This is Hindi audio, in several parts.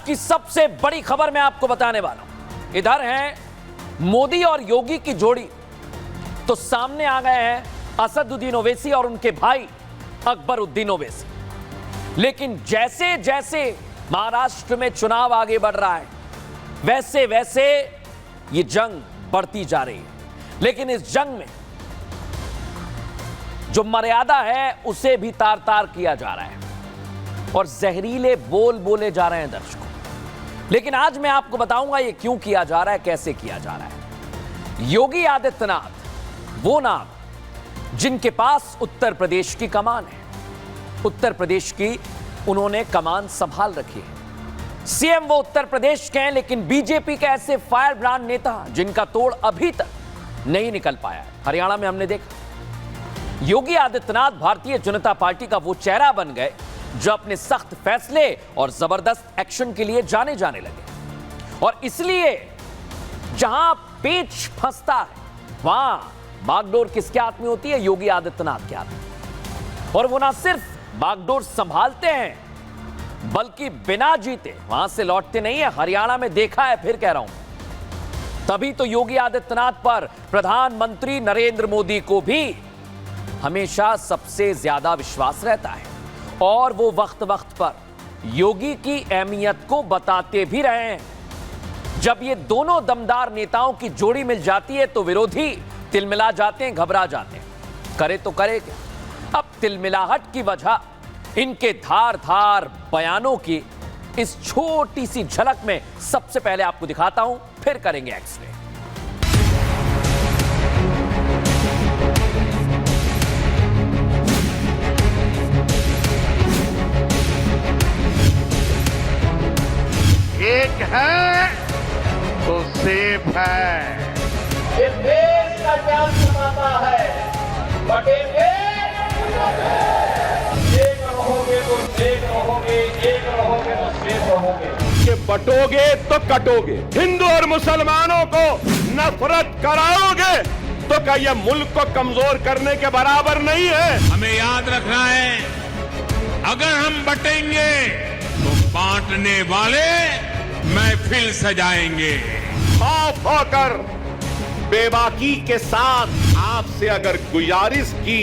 आज की सबसे बड़ी खबर मैं आपको बताने वाला हूं। इधर है मोदी और योगी की जोड़ी, तो सामने आ गए हैं असदुद्दीन ओवैसी और उनके भाई अकबरुद्दीन ओवैसी। लेकिन जैसे जैसे महाराष्ट्र में चुनाव आगे बढ़ रहा है, वैसे वैसे ये जंग बढ़ती जा रही है। लेकिन इस जंग में जो मर्यादा है उसे भी तार तार किया जा रहा है और जहरीले बोल बोले जा रहे हैं दर्शकों। लेकिन आज मैं आपको बताऊंगा ये क्यों किया जा रहा है, कैसे किया जा रहा है। योगी आदित्यनाथ वो नाम जिनके पास उत्तर प्रदेश की कमान है, उत्तर प्रदेश की उन्होंने कमान संभाल रखी है। सीएम वो उत्तर प्रदेश के हैं, लेकिन बीजेपी के ऐसे फायर ब्रांड नेता जिनका तोड़ अभी तक नहीं निकल पाया है। हरियाणा में हमने देखा योगी आदित्यनाथ भारतीय जनता पार्टी का वो चेहरा बन गए जो अपने सख्त फैसले और जबरदस्त एक्शन के लिए जाने जाने लगे। और इसलिए जहां पेच फंसता है वहां बागडोर किसके हाथ में होती है? योगी आदित्यनाथ के हाथ में। और वो ना सिर्फ बागडोर संभालते हैं बल्कि बिना जीते वहां से लौटते नहीं है। हरियाणा में देखा है, फिर कह रहा हूं। तभी तो योगी आदित्यनाथ पर प्रधानमंत्री नरेंद्र मोदी को भी हमेशा सबसे ज्यादा विश्वास रहता है और वो वक्त वक्त पर योगी की अहमियत को बताते भी रहे हैं। जब ये दोनों दमदार नेताओं की जोड़ी मिल जाती है तो विरोधी तिलमिला जाते हैं, घबरा जाते हैं। करे तो करे क्या? अब तिलमिलाहट की वजह इनके धार धार बयानों की इस छोटी सी झलक में सबसे पहले आपको दिखाता हूं, फिर करेंगे एक्सरे। एक है तो सेफ है। ये देश का क्या समाता है? बटेंगे, एक रहोगे तो सेफ रहोगे, एक रहोगे तो सेफ रहोगे। कि बटोगे तो कटोगे, हिंदू और मुसलमानों को नफरत कराओगे तो क्या यह मुल्क को कमजोर करने के बराबर नहीं है? हमें याद रखना है, अगर हम बटेंगे तो बांटने वाले महफिल सजाएंगे। खौफ होकर बेबाकी के साथ आपसे अगर गुजारिश की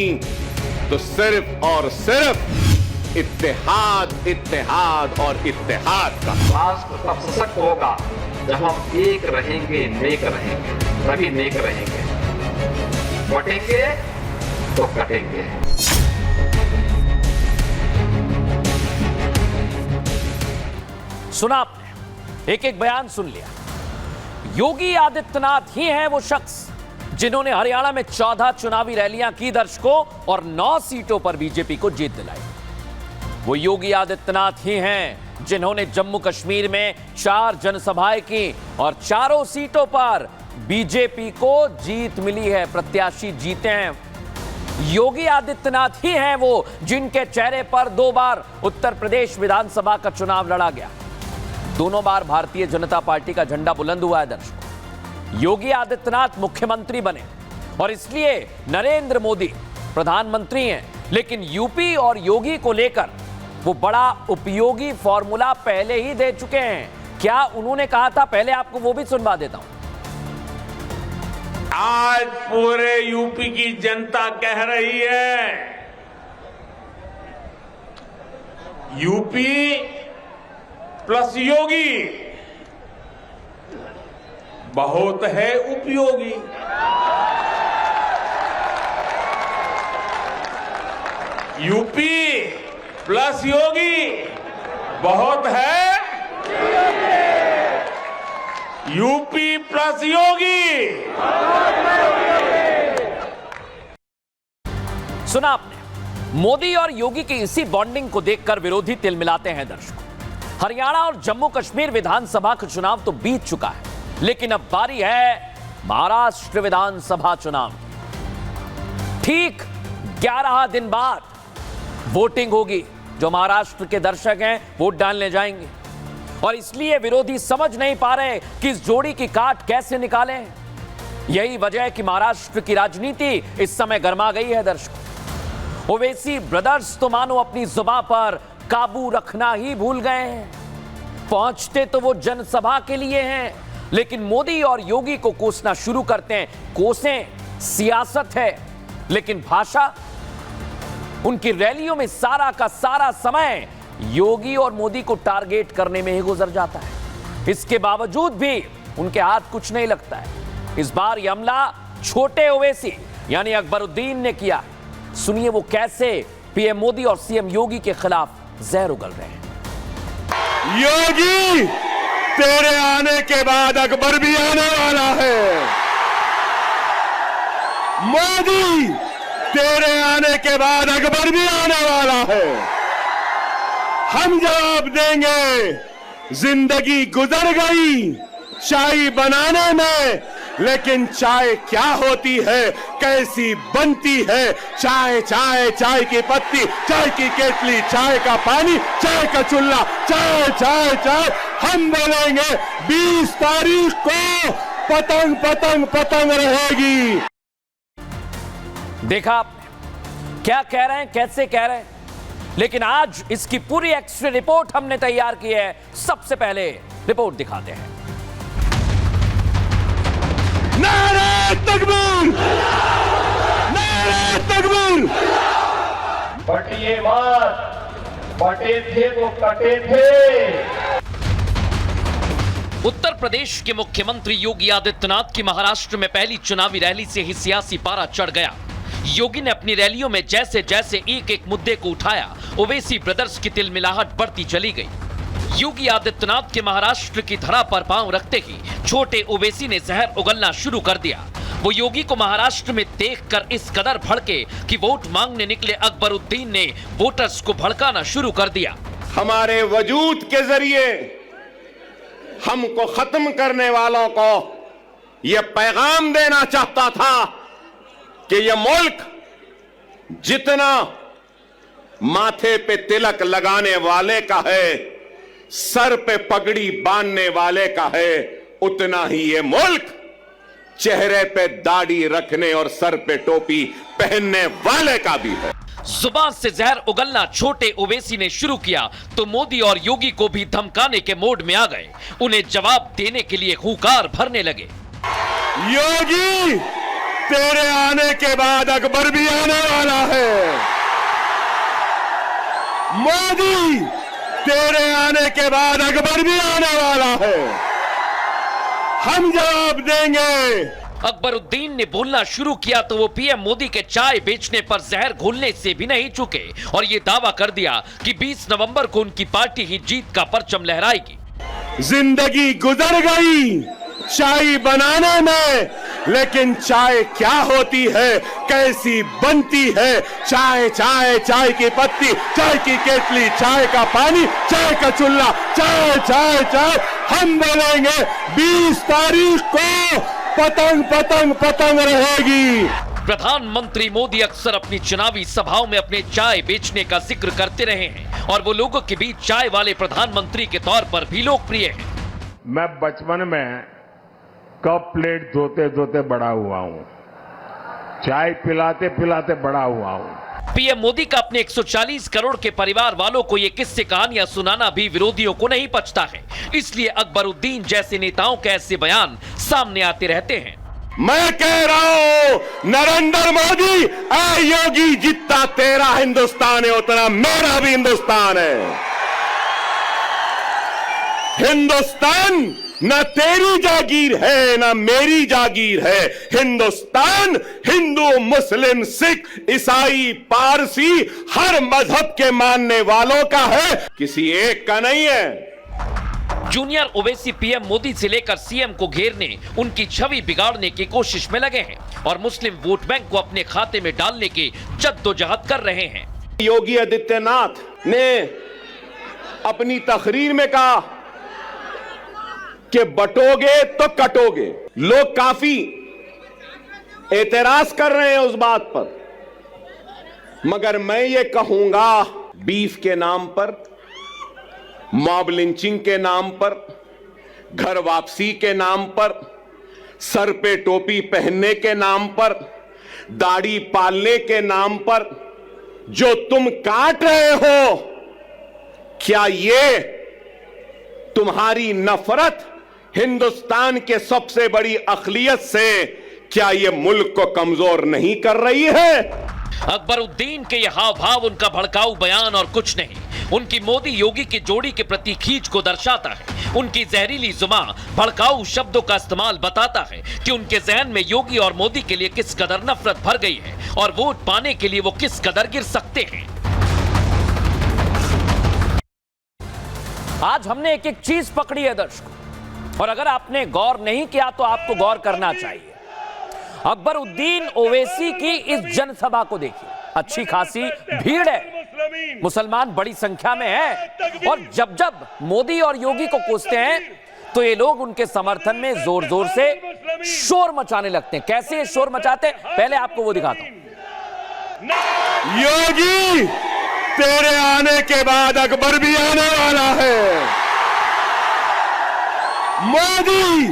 तो सिर्फ और सिर्फ इत्तेहाद, इत्तेहाद और इत्तेहाद का। राष्ट्र तब सशक्त होगा जब हम एक रहेंगे, नेक रहेंगे, तभी नेक रहेंगे। बटेंगे तो कटेंगे। सुना आपने, एक एक बयान सुन लिया। योगी आदित्यनाथ ही हैं वो शख्स जिन्होंने हरियाणा में 14 चुनावी रैलियां की दर्शकों और 9 सीटों पर बीजेपी को जीत दिलाई। वो योगी आदित्यनाथ ही हैं जिन्होंने जम्मू कश्मीर में 4 जनसभाएं की और चारों सीटों पर बीजेपी को जीत मिली है, प्रत्याशी जीते हैं। योगी आदित्यनाथ ही हैं वो जिनके चेहरे पर 2 बार उत्तर प्रदेश विधानसभा का चुनाव लड़ा गया, दोनों बार भारतीय जनता पार्टी का झंडा बुलंद हुआ है दर्शकों। योगी आदित्यनाथ मुख्यमंत्री बने और इसलिए नरेंद्र मोदी प्रधानमंत्री हैं, लेकिन यूपी और योगी को लेकर वो बड़ा उपयोगी फॉर्मूला पहले ही दे चुके हैं। क्या उन्होंने कहा था? पहले आपको वो भी सुनवा देता हूं। आज पूरे यूपी की जनता कह रही है, यूपी प्लस योगी बहुत है उपयोगी। यूपी प्लस योगी बहुत है, यूपी प्लस योगी। सुना आपने, मोदी और योगी की इसी बॉन्डिंग को देखकर विरोधी तिलमिलाते हैं दर्शकों। हरियाणा और जम्मू कश्मीर विधानसभा का चुनाव तो बीत चुका है, लेकिन अब बारी है महाराष्ट्र विधानसभा चुनाव। ठीक 11 दिन बाद वोटिंग होगी। जो महाराष्ट्र के दर्शक हैं वोट डालने जाएंगे और इसलिए विरोधी समझ नहीं पा रहे कि इस जोड़ी की काट कैसे निकालें। यही वजह है कि महाराष्ट्र की राजनीति इस समय गर्मा गई है दर्शकों। ओवैसी ब्रदर्स तो मानो अपनी जुबान पर काबू रखना ही भूल गए हैं। पहुंचते तो वो जनसभा के लिए हैं, लेकिन मोदी और योगी को कोसना शुरू करते हैं। कोसें, सियासत है, लेकिन भाषा। उनकी रैलियों में सारा का सारा समय योगी और मोदी को टारगेट करने में ही गुजर जाता है। इसके बावजूद भी उनके हाथ कुछ नहीं लगता है। इस बार यह हमला छोटे ओवैसी यानी अकबरुद्दीन ने किया। सुनिए वो कैसे पीएम मोदी और सीएम योगी के खिलाफ जहर उगल रहे हैं। योगी, तेरे आने के बाद अकबर भी आने वाला है। मोदी, तेरे आने के बाद अकबर भी आने वाला है। हम जवाब देंगे। जिंदगी गुजर गई चाय बनाने में, लेकिन चाय क्या होती है, कैसी बनती है। चाय चाय चाय की पत्ती, चाय की केतली, चाय का पानी, चाय का चूल्हा, चाय चाय चाय। हम बोलेंगे 20 तारीख को पतंग पतंग पतंग रहेगी। देखा आपने क्या कह रहे हैं, कैसे कह रहे हैं, लेकिन आज इसकी पूरी एक्स्ट्रा रिपोर्ट हमने तैयार की है। सबसे पहले रिपोर्ट दिखाते हैं। नारे तकबीर, नारे तकबीर। बटिए मत, बटे थे तो कटे थे। उत्तर प्रदेश के मुख्यमंत्री योगी आदित्यनाथ की महाराष्ट्र में पहली चुनावी रैली से ही सियासी पारा चढ़ गया। योगी ने अपनी रैलियों में जैसे जैसे एक एक मुद्दे को उठाया, ओवैसी ब्रदर्स की तिलमिलाहट बढ़ती चली गई। योगी आदित्यनाथ के महाराष्ट्र की धरा पर पांव रखते ही छोटे ओवैसी ने जहर उगलना शुरू कर दिया। वो योगी को महाराष्ट्र में देखकर इस कदर भड़के कि वोट मांगने निकले अकबरुद्दीन ने वोटर्स को भड़काना शुरू कर दिया। हमारे वजूद के जरिए हमको खत्म करने वालों को यह पैगाम देना चाहता था कि यह मुल्क जितना माथे पे तिलक लगाने वाले का है, सर पे पगड़ी बांधने वाले का है, उतना ही यह मुल्क चेहरे पे दाढ़ी रखने और सर पे टोपी पहनने वाले का भी है। जुबान से जहर उगलना छोटे ओवैसी ने शुरू किया तो मोदी और योगी को भी धमकाने के मोड में आ गए। उन्हें जवाब देने के लिए हुंकार भरने लगे। योगी, तेरे आने के बाद अकबर भी आने वाला है। मोदी, तेरे आने के बाद अकबर भी आने वाला है। हम जवाब देंगे। अकबरुद्दीन ने बोलना शुरू किया तो वो पीएम मोदी के चाय बेचने पर जहर घोलने से भी नहीं चुके और ये दावा कर दिया कि 20 नवंबर को उनकी पार्टी ही जीत का परचम लहराएगी। जिंदगी गुजर गई चाय बनाने में, लेकिन चाय क्या होती है, कैसी बनती है। चाय चाय चाय की पत्ती, चाय की केतली, चाय का पानी, चाय का चूल्हा, चाय चाय चाय। हम बोलेंगे 20 तारीख को पतंग पतंग पतंग रहेगी। प्रधानमंत्री मोदी अक्सर अपनी चुनावी सभाओं में अपने चाय बेचने का जिक्र करते रहे हैं और वो लोगों के बीच चाय वाले प्रधानमंत्री के तौर पर भी लोकप्रिय हैं। मैं बचपन में कप प्लेट धोते धोते बड़ा हुआ हूं, चाय पिलाते पिलाते बड़ा हुआ हूं। पीएम मोदी का अपने 140 करोड़ के परिवार वालों को ये किस्से कहानियां सुनाना भी विरोधियों को नहीं पचता है, इसलिए अकबरुद्दीन जैसे नेताओं के ऐसे बयान सामने आते रहते हैं। मैं कह रहा हूं नरेंद्र मोदी, ऐ योगी, जितना तेरा हिंदुस्तान है उतना मेरा भी हिंदुस्तान है। हिंदुस्तान न तेरी जागीर है न मेरी जागीर है। हिंदुस्तान हिंदू, मुस्लिम, सिख, ईसाई, पारसी हर मजहब के मानने वालों का है, किसी एक का नहीं है। जूनियर ओवैसी पीएम मोदी से लेकर सीएम को घेरने, उनकी छवि बिगाड़ने की कोशिश में लगे हैं और मुस्लिम वोट बैंक को अपने खाते में डालने की जद्दोजहद कर रहे हैं। योगी आदित्यनाथ ने अपनी तकरीर में कहा कि बटोगे तो कटोगे। लोग काफी एतराज कर रहे हैं उस बात पर, मगर मैं ये कहूंगा बीफ के नाम पर, मॉब लिंचिंग के नाम पर, घर वापसी के नाम पर, सर पे टोपी पहनने के नाम पर, दाढ़ी पालने के नाम पर जो तुम काट रहे हो, क्या ये तुम्हारी नफरत हिंदुस्तान के सबसे बड़ी अक़लियत से क्या ये मुल्क को कमजोर नहीं कर रही है? अकबरुद्दीन के ये हाव भाव उनका भड़काऊ बयान और कुछ नहीं, उनकी मोदी योगी की जोड़ी के प्रति खींच को दर्शाता है। उनकी जहरीली जुबान भड़काऊ शब्दों का इस्तेमाल बताता है कि उनके जहन में योगी और मोदी के लिए किस कदर नफरत भर गई है और वोट पाने के लिए वो किस कदर गिर सकते हैं। आज हमने एक एक चीज पकड़ी है दर्शकों, और अगर आपने गौर नहीं किया तो आपको गौर करना चाहिए। अकबरुद्दीन ओवैसी की इस जनसभा को देखिए, अच्छी खासी भीड़ है, मुसलमान बड़ी संख्या में है, और जब जब मोदी और योगी को कोसते हैं तो ये लोग उनके समर्थन में जोर जोर से शोर मचाने लगते हैं। कैसे शोर मचाते हैं, पहले आपको वो दिखाता हूं। योगी, तेरे आने के बाद अकबर भी आने वाला है। मोदी,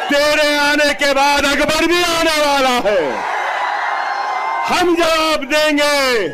तेरे आने के बाद अकबर भी आने वाला है। हम जवाब देंगे